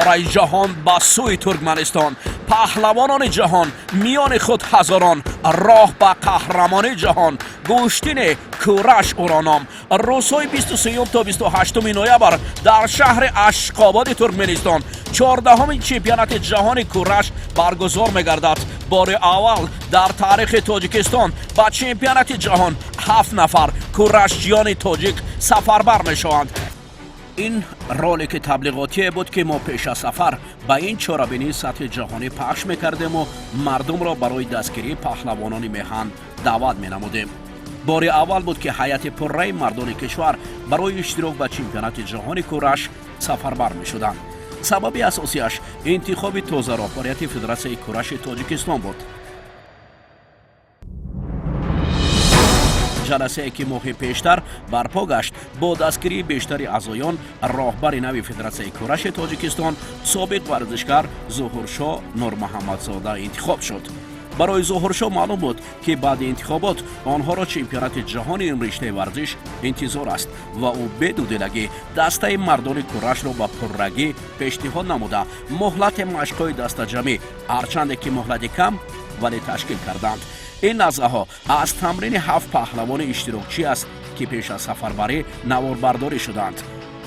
ستاره جهان با سوی ترکمنستان. پهلوانان جهان میان خود هزاران، راه به قهرمانی جهان. گوشتین کورش اورانام روزهای 23 تا 28 نوامبر در شهر اشخاباد ترکمنستان 14مین چمپیونات جهان کورش برگزار می‌گردد. بار اول در تاریخ تاجیکستان با چمپیونات جهان 7 نفر کورشچیان تاجیک سفربر می‌شوند. این رولک تبلیغاتی بود که ما پیش از سفر به این چاره‌بینی سطح جهانی پخش می‌کردیم و مردم را برای دستگیری پهلوانان میهن دعوت می‌نمودیم. بار اول بود که هیئت پررأی مردان کشور برای اشتراک به چمپیونات جهانی کورش سفربر می‌شدند. سبب اساسیش انتخاب تازه راهبریت فدراسیون کورش تاجیکستان بود. جلسه که ماه پیشتر برپا گشت با دستگیری بیشتر اعضایان راهبر نوی فدراسیون کورش تاجیکستان سابق ورزشکار ظهورشاه نورمحمدزاده انتخاب شد. برای ظهورشاه معلوم بود که بعد انتخابات آنها را چمپیونات جهان این رشته ورزش انتظار است و او بدودلگی دسته مردان کورش را با پررگی پیشنهاد نموده مهلت مشق‌های دسته جمعی هرچند که مهلت کم ولی تشکیل کردند. این لحظه ها از تمرین 7 پهلوان اشتراکچی است که پیش از سفربری نواربرداری شدند.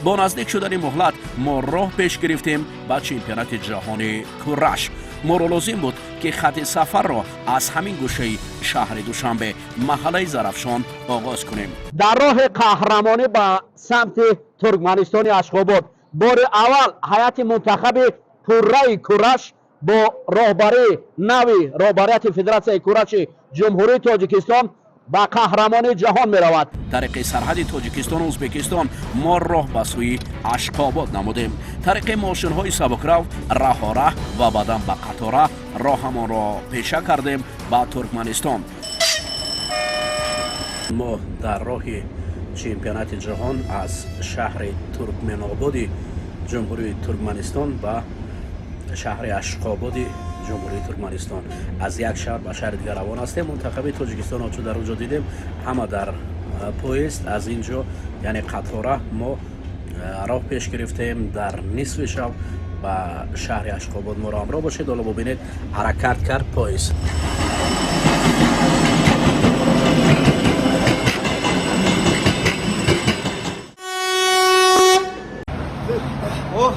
با نزدیک شدن مهلت ما راه پیش گرفتیم به چمپیونات جهانی کورش. ما را لازم بود که خط سفر را از همین گوشه شهر دوشنبه محله زرافشان آغاز کنیم. در راه قهرمانی به سمت ترکمنستان اشخاباد بار اول هیئت منتخب پررأی کورش با راهبری نوی راهبریت فدراسیون کورش جمهوری تاجیکستان با قهرمانی جهان می رود. طریق سرحد تاجیکستان و ازبکستان ما راه به سوی اشخاباد نمودیم. طریق ماشین های سبکرو راه و بعدم به قطاره راهمان را پیشه کردیم به ترکمنستان. ما در راه چمپیونات جهان از شهر ترکمنآباد جمهوری ترکمنستان به شهر اشخاباد جمهوری ترکمنستان از یک شهر به شهر دیگر روان هستیم. منتخب تاجیکستان را چون در اونجا دیدیم همه در پویست از اینجا یعنی قطاره ما راه پیش گرفتیم در نصف شب به شهر اشخاباد. ما را همراه باشید. حالا ببینید حرکت کرد پویست.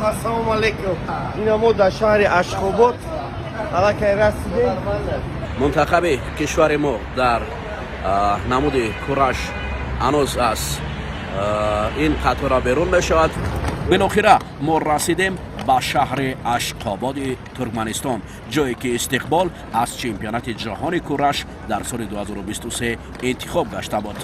السلام علیکم. اینا ما در شهر اشخاباد الکی رسیدیم. منتخب کشور ما در نمود کورش هنوز از این قطار بیرون میشود. بالاخره ما رسیدیم به شهر اشخاباد ترکمنستان، جایی که استقبال از چمپیونات جهان کورش در سال 2023 انتخاب گشته بود.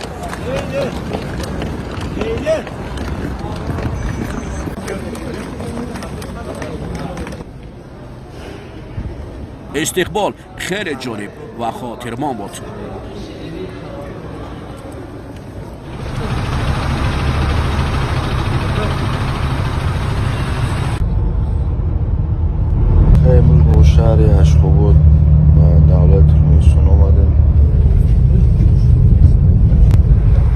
استقبال خیلی جالب و خاطرمان بود. امروز به شهر اشخاباد و دولت ترکمنستان آمدیم.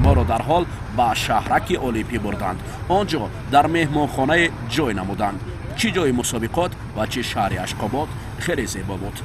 ما را در حال به شهرک المپی بردند. آنجا در مهمانخانه جای نمودند. چه جای مسابقات و چه شهر اشخاباد خیلی زیبا بود.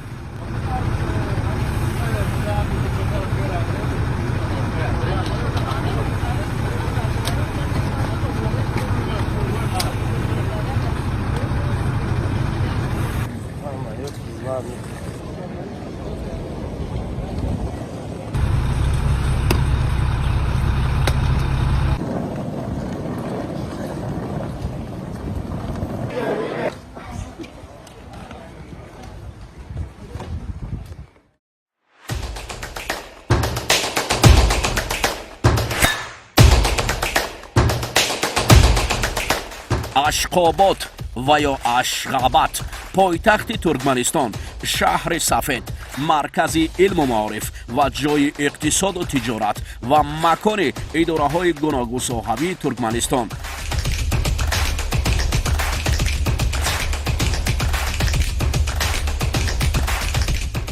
اشخاباد و یا اشغاباد پایتخت ترکمنستان، شهر سفید، مرکز علم و معارف و جای اقتصاد و تجارت و مکان اداره های گوناگون صحابی ترکمنستان.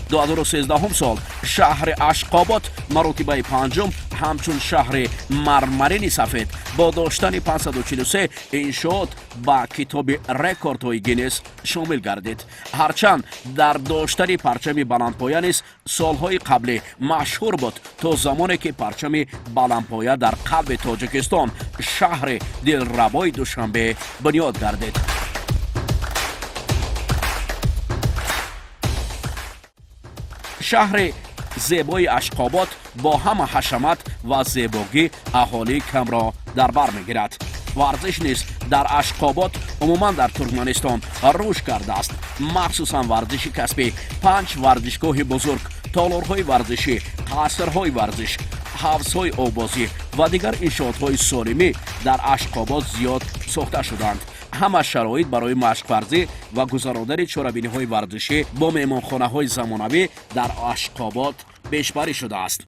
2013 سال شهر اشخاباد مرتبه پنجم همچون شهر مرمرین سفید با داشتن 543 این شد با کتاب رکوردهای گینس شامل گردید. هرچند در داشتن پرچم بلندپایه نیز سالهای قبلی مشهور بود تا زمانی که پرچم بلندپایه در قلب تاجیکستان شهر دلربای دوشنبه بنیاد گردید. شهر زیبای اشخاباد با همه حشمت و زیبایی اهالی کم را در بر میگیرد. ورزش نیز در اشخاباد عموما در ترکمنستان رشد کرده است. مخصوصا ورزش کسبی 5 ورزشگاه بزرگ، تالارهای ورزشی، قصرهای ورزش، حوضهای آبازی و دیگر انشاءاتهای سالمی در اشخاباد زیاد ساخته شدند. همه شرایط برای مشق ورزی و گذراندن چاره‌بینی‌های ورزشی با مهمانخانه‌های زمانوی در اشخاباد پیشبری شده است.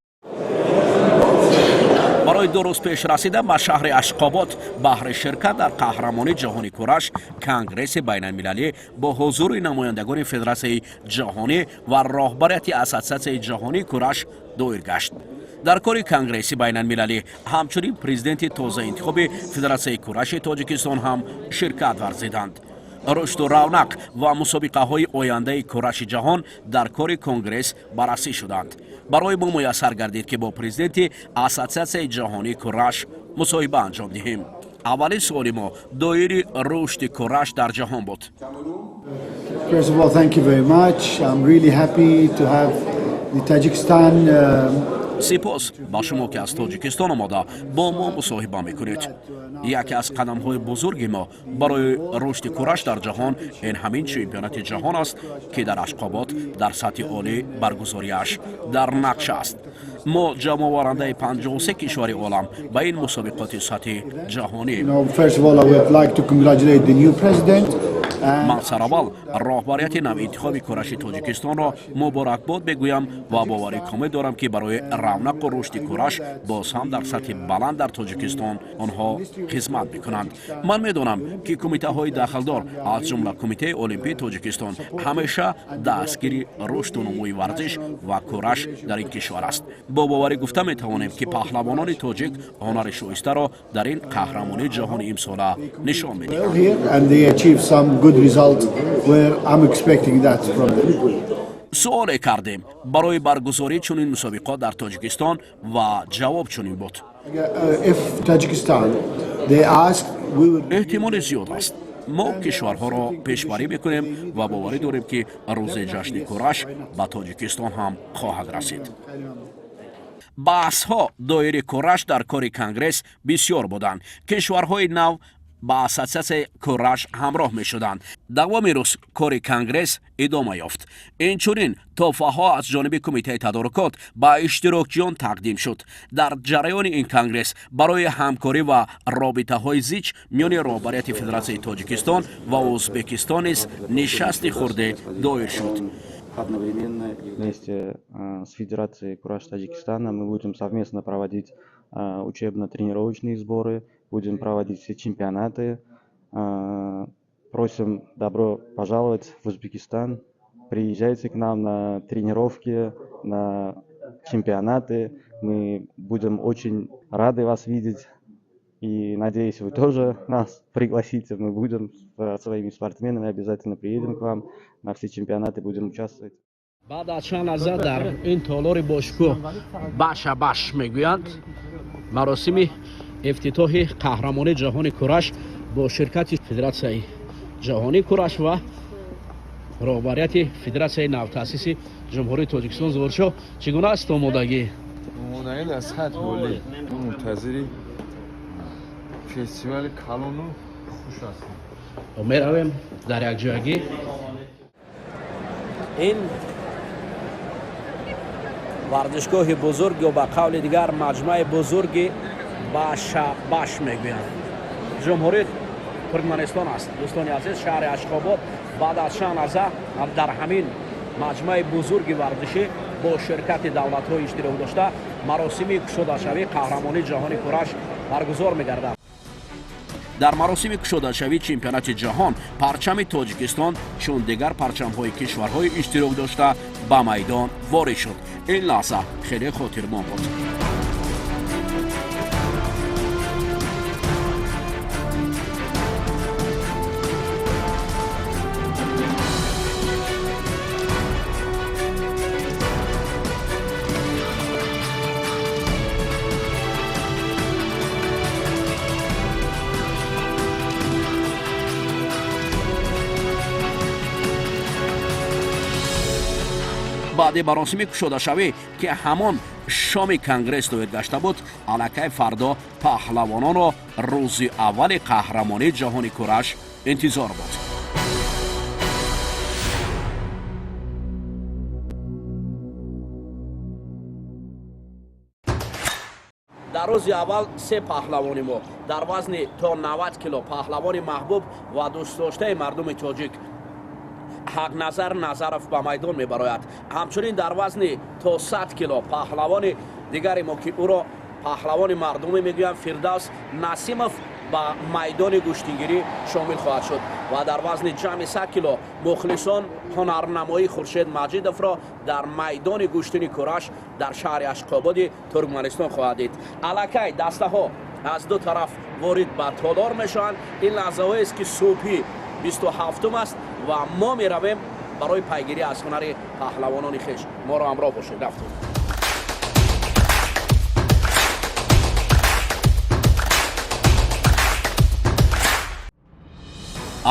برای درست پیش رسیدن به شهر اشخاباد بهر شرکت در قهرمانی جهانی کورش کنگرس بین المللی با حضور نمایندگان فدراسیون جهانی و راهبریت اساسیاسیون جهانی کورش دایر گشت. در کار کنگرس بین المللی همچنین پرزیدنت تازه انتخاب فدراسیون کورش تاجیکستان هم شرکت ورزیدند. رشد و رونق و مسابقه های آینده کورش جهان در کار کنگرس بررسی شدند. برای ما میسر گردید که با پرزیدنت اساسیاسیون جهانی کورش مصاحبه انجام دهیم. اولین سوال ما دایره رشد کورش در جهان بود. First of all, thank you very much. I'm really happy to have the Tajikistan سپاس با شما که از تاجیکستان آمده با ما مصاحبه میکنید. یکی از قدم های بزرگ ما برای رشد کورش در جهان این همین چمپیونات جهان است که در اشخاباد در سطح عالی برگزاریش در نقش است. ما جمع آورنده 53 کشور عالم به این مسابقات سطح جهانی. First of all, I would like to congratulate the new president. من سراول راهبریت نو انتخاب کورش تاجیکستان را مبارکباد بگویم و باوری کامل دارم که برای رونق و رشد کورش باز هم در سطح بلند در تاجیکستان آنها خدمت میکنند. من میدانم که کمیته های داخلدار از جمله کمیته المپی تاجیکستان همیشه دستگیر رشد و نموی ورزش و کورش در این کشور است. با باوری گفته میتوانیم که پهلوانان تاجیک هنر شایسته را در این قهرمانی جهانی امساله نشان میدهند. Result where I'm expecting that from them. سوال کردیم برای برگزاری چنین مسابقات در تاجیکستان و جواب چنین بود. If Tajikistan they ask we will احتمال زیاد است. ما کشورها را پیشبری میکنیم و باوری داریم که روز جشن کورش به تاجیکستان هم خواهد رسید. بحث ها دایره کورش در کار کنگرس بسیار بودند. کشورهای نو با اساسیاسیون کورش همراه می شدند. دوام روز کار کنگرس ادامه یافت. اینچنین تحفه ها از جانب کمیته تدارکات با اشتراکیان تقدیم شد. در جریان این کنگرس برای همکاری و رابطه های زیچ میان راهبریت فدراسیون تاجیکستان و ازبکستان نیز نشست خورده دایر شد. Вместе с Федерацией Кураш Таджикистана мы будем совместно проводить учебно-тренировочные сборы, будем проводить все чемпионаты. Просим добро пожаловать в Узбекистан. Приезжайте к нам на тренировки, на чемпионаты. Мы будем очень рады вас видеть. И надеюсь, вы тоже нас пригласите. Мы будем своими спортсменами, обязательно приедем к вам. На все чемпионаты будем участвовать. بعد از چند لحظه در این تالار باشکوه بش میگویند مراسم افتتاح قهرمانی جهانی کورش با شرکت فدراسیون جهانی کورش و راهبریت فدراسیون نوتأسیس جمهوری تاجیکستان ظهور شد. چگونه است آمادگی؟ آمادگی در سطح عالی. منتظر فستیوال کالونو خوش هستیم. میرویم در یک جایگی. این ورزشگاه بزرگ و به قول دیگر مجمع بزرگ بش میگویند جمهوری ترکمنستان است. دوستان عزیز، شهر اشخاباد بعد از چند لحظه در همین مجمع بزرگ ورزشی با شرکت دولت‌های اشتراک داشته مراسم گشوده‌شوی قهرمانی جهانی کورش برگزار می‌گردد. در مراسم گشوده‌شوی چمپیونات جهان پرچم تاجیکستان چون دیگر پرچم‌های کشورهای اشتراک داشته به میدان وارد شد. این لحظه خیلی خاطرمان بود. баъди маросими кушодашавӣ ки ҳамон шоми конгресс доир гашта буд, аллакай фардо паҳлавононро рӯзи аввали қаҳрамонии ҷаҳони кураш интизор буд. дар рӯзи аввал се паҳлавони мо дар вазни то 90 кило паҳлавони маҳбуб ва дӯстдоштаи мардуми тоҷик ҳақназар Назаров ба майдон мебарояд. ҳамчунин дар вазни то 100 кило паҳлавони дигари мо ки ӯро паҳлавони мардумӣ мегӯянд Фирдавс Насимов ба майдони гӯштингирӣ шомил хоҳад шуд ва дар вазни ҷамъи 100 кило мухлисон ҳунарнамоии Хуршед Маҷидовро дар майдони гӯштини кураш дар шаҳри Ашқободи Туркманистон хоҳад дид. аллакай дастаҳо аз ду тараф ворид ба толор мешаванд. ин лаҳзаҳоест ки субҳи 27 аст ва мо меравем барои пайгирӣ аз ҳунари паҳлавонони хеш. моро ҳамроҳ бошед. рафтем.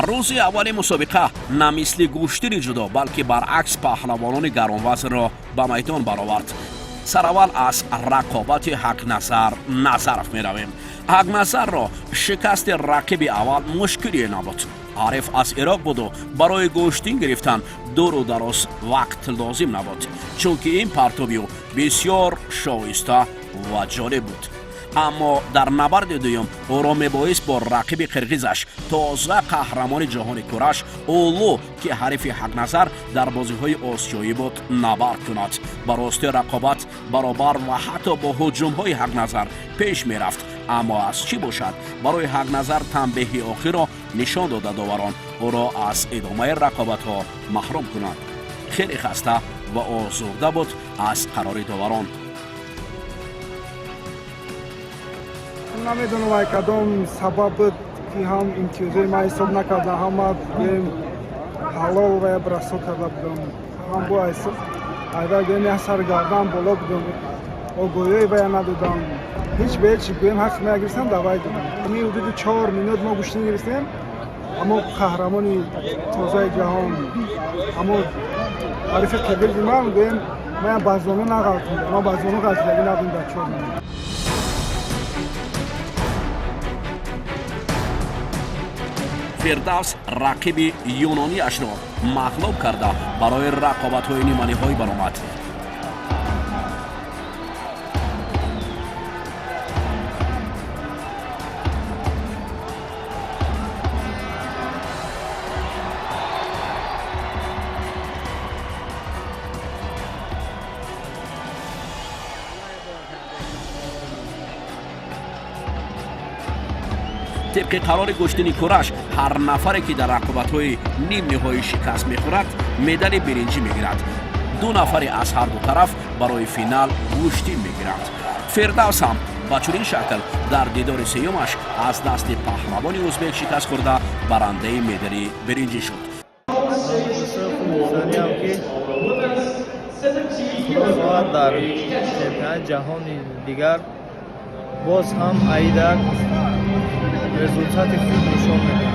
рӯзи аввали мусобиқа на мисли гӯштини ҷудо балки баръакс паҳлавонони гаронвазрро ба майдон баровард. сараввал аз рақобати ҳақназар Назаров меравем. ҳақназарро шикасти рақиби аввал мушкилие набуд. ҳариф аз ироқ буду барои гӯштин гирифтан дуру дароз вақт лозим набуд, чунки ин партоби ӯ бисёр шоиста ва ҷолиб буд. аммо дар набарди дуюм ӯро мебоист бо рақиби қирғизаш тоза қаҳрамони ҷаҳони кураш Улу ки ҳарифи ҳақназар дар бозиҳои осиёӣ буд набард кунад. ба рости рақобат баробар ва ҳатто бо ҳуҷумҳои ҳақназар пеш мерафт. аммо аз чӣ бошад барои ҳақназар танбеҳи охирро нишон дода доварон ӯро аз идомаи рақобатҳо маҳрум кунанд. хеле хаста ва озурда буд аз қарори доварон. намедонам ай кадом сабаб буд ки ҳам имтиёзои ман ҳисоб накарда, ҳама гӯем ҳалол ва брасо карда будам. ҳам бо айда гӯем я саргардан боло будам, огоҳие вая надодам. ҳеҷ ба ҳеҷ гӯем ҳаққи мая гирифтам давай додам. ин ҳудуди 4 минут мо гӯштин гирифтем. аммо қаҳрамони тозаи ҷаҳон, аммо ҳарифи қибили ман гӯем мая базону нағалтидам. ман базону ғазидагӣ надодам дар 4 минут. фирдавс рақиби юнониашро мағлуб карда барои рақобатҳои ниманиҳоӣ баромад. طبق قرار گشتنی کورش هر نفری که در رقابت‌های نیم نهایی شکست می‌خورد مدال برنجی می‌گیرد. دو نفری از هر دو طرف برای فینال گشتین می‌گیرند. فردوس هم با چنین شکل در دیدار سیومش از دست پهلوان ازبک شکست خورده برنده مدال برنجی شد. در چمپیونات جهان دیگر باز هم ایدک результати خوب نشان میده.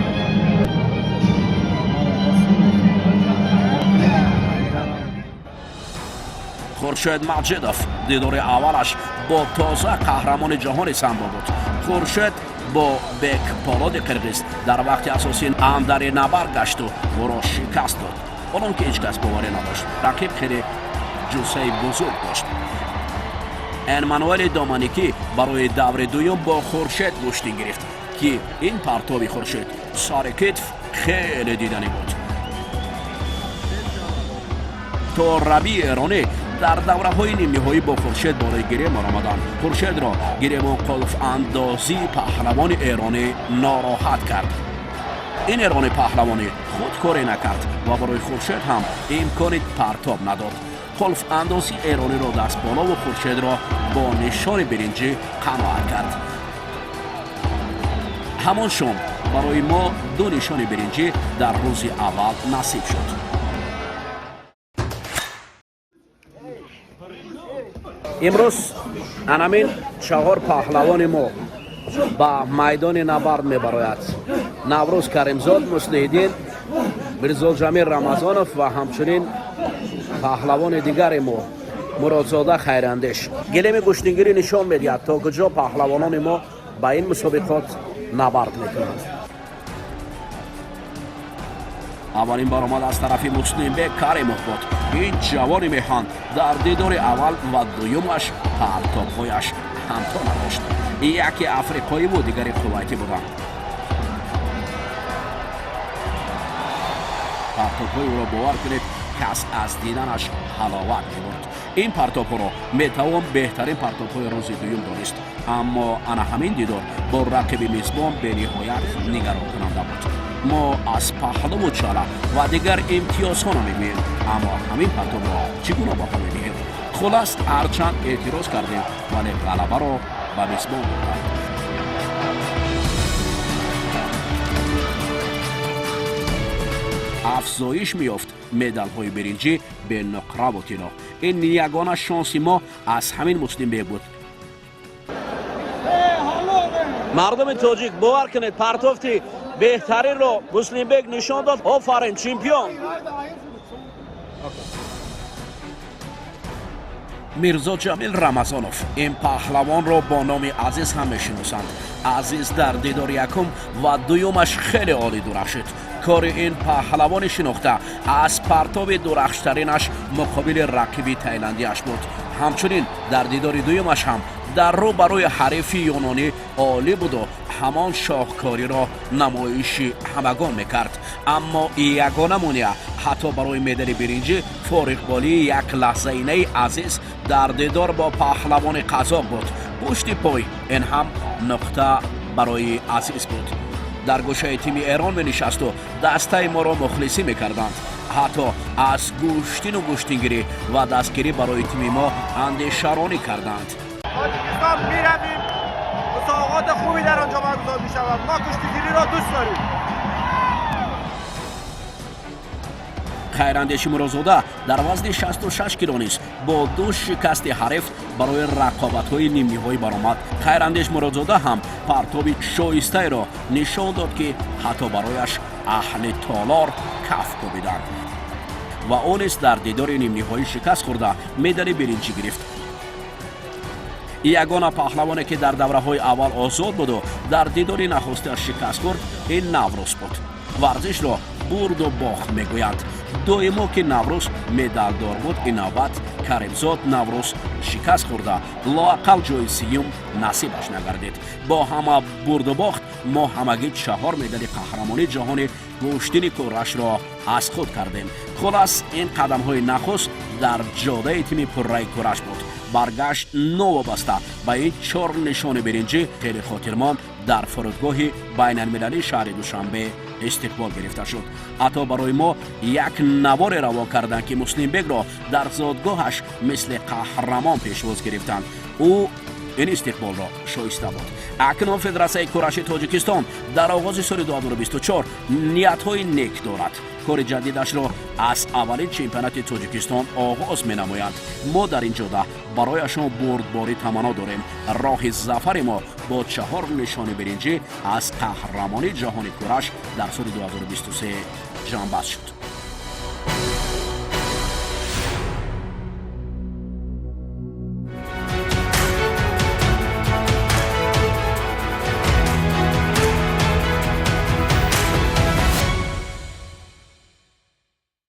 خورشید ماجدوف دیدار اولش با تازه قهرمان جهان سامبو بود. خورشید با بک پالاد قرقیز در وقت اساسی اندر نبر گشت و او را شکست داد. اونم که هیچ کس باوری نداشت. رقیب خیلی جوسه بزرگ داشت. انمانوئل دومانیکی برای دور دوم با خورشید گشتین گرفت که این پرتاب خورشید سر کتف خیلی دیدنی بود. تو ربی ایرانی در دوره های نیم نهایی با خورشید بالای گریم آمدند. خورشید را گریمان قلف اندازی پهلوان ایرانی ناراحت کرد. این ایرانی پهلوانی خود کاری نکرد و برای خورشید هم امکان پرتاب نداد. قلف اندازی ایرانی را دست بالا و خورشید را با نشان برنجی قناعت کرد. همان شام برای ما دو نشان برنجی در روز اول نصیب شد. امروز انامین 4 پهلوان ما با میدان نبرد میبراید. نوروز کریمزاد مصلح‌الدین، میرزا جمیل رمضانوف و همچنین پهلوان دیگر ما مرادزاده خیراندیش گلیم گشتنگیری نشان میدهد تا کجا پهلوانان ما با این مسابقات نبرد میکنند. اولین برآمد از طرف مسلم بگ کریموف بود. این جوان میهن در دیدار اول و دویمش پرتاب‌هایش همتا نداشت. یکی افریقایی و دیگری کویتی بودند. پرتاب‌های او را باور کنید کس از دیدنش حلاوت می‌برد. این پرتاب‌ها را میتوان بهترین پرتاب‌های روز دوم دانست، اما آن همین دیدار با رقیب میزبان به‌نهایت نگران کننده بود. ما از پهلو و چاله و دیگر امتیازها نمی‌بینیم، اما همین پرتاب را چگونه بها می‌دهیم؟ خلاص هرچند اعتراض کردیم ولی غلبه را به میزبان بردیم. افزایش میافت مدال های برنجی به نقره و طلا. این یگانه شانس ما از همین مسلم بگ بود. مردم تاجیک باور کنید پرتافتی بهترین رو مسلم بگ نشان داد. آفرین چمپیون. میرزا جمیل رمضانوف این پهلوان را با نام عزیز هم میشناسند. عزیز در دیدار یکم و دویمش خیلی عالی درخشید. کار این پهلوان شناخته از پرتاب درخشترینش مقابل رقیب تایلندیش بود. همچنین در دیدار دویمش هم در رو برای حریف یونانی عالی بود و همان شاهکاری را نمایش همگان میکرد. اما یگانه مونیه حتی برای مدال برنجی فارغبالی یک لحظه اینه عزیز در دیدار با پهلوان قزاق بود. پشت پای این هم نقطه برای عزیز بود. در گوشه تیم ایران می نشست و دسته ما را مخلصی میکردند. حتی از گوشتین و گوشتینگیری و دستگیری برای تیم ما اندیشرانی کردند. تاجیکستان میرویم، مسابقات خوبی در آنجا برگزار میشود. ما کشتیگیری را دوست داریم. خیراندیش مرادزاده در وزن 66 کیلو نیز با 2 شکست حریف برای رقابت‌های نیمه‌نهایی برآمد. خیراندیش مرادزاده هم پرتاب شایسته را نشان داد که حتی برایش اهل تالار کف کوبیدند و او نیز در دیدار نیمه‌نهایی شکست خورده مدال برنجی گرفت. یگانه پهلوانی که در دوره‌های اول آزاد بود و در دیدار نخستش شکست خورد این نوروز بود. ورزش را برد و باخت میگویند. دویمو که نوروز مدال دار بود این نوبت کریمزاد نوروز شکست خورده لااقل جای سیوم نصیبش نگردید. با همه برد و باخت ما همگی 4 مدال قهرمانی جهانی گشتین کورش را از خود کردیم. خلاص این قدم های نخست در جاده تیم پررای کورش بود. برگشت نوابسته با این 4 نشان برنجی خیلی خاطرمان در فرودگاه بین المللی شهر دوشنبه استقبال گرفته شد. حتی برای ما یک نوار روا کردند که مسلم بگ را در زادگاهش مثل قهرمان پیشواز گرفتند. او این استقبال را شایسته بود. اکنون فدراسیون کورش تاجیکستان در آغاز سال 2024 نیت‌های نیک دارد. کار جدیدش را از اولین چمپیونات تاجیکستان آغاز می‌نمایند. ما در این جاده برایشان بردباری تمنا داریم. راه ظفر ما با 4 نشان برنجی از قهرمانی جهانی کورش در سال 2023 جانباز شد.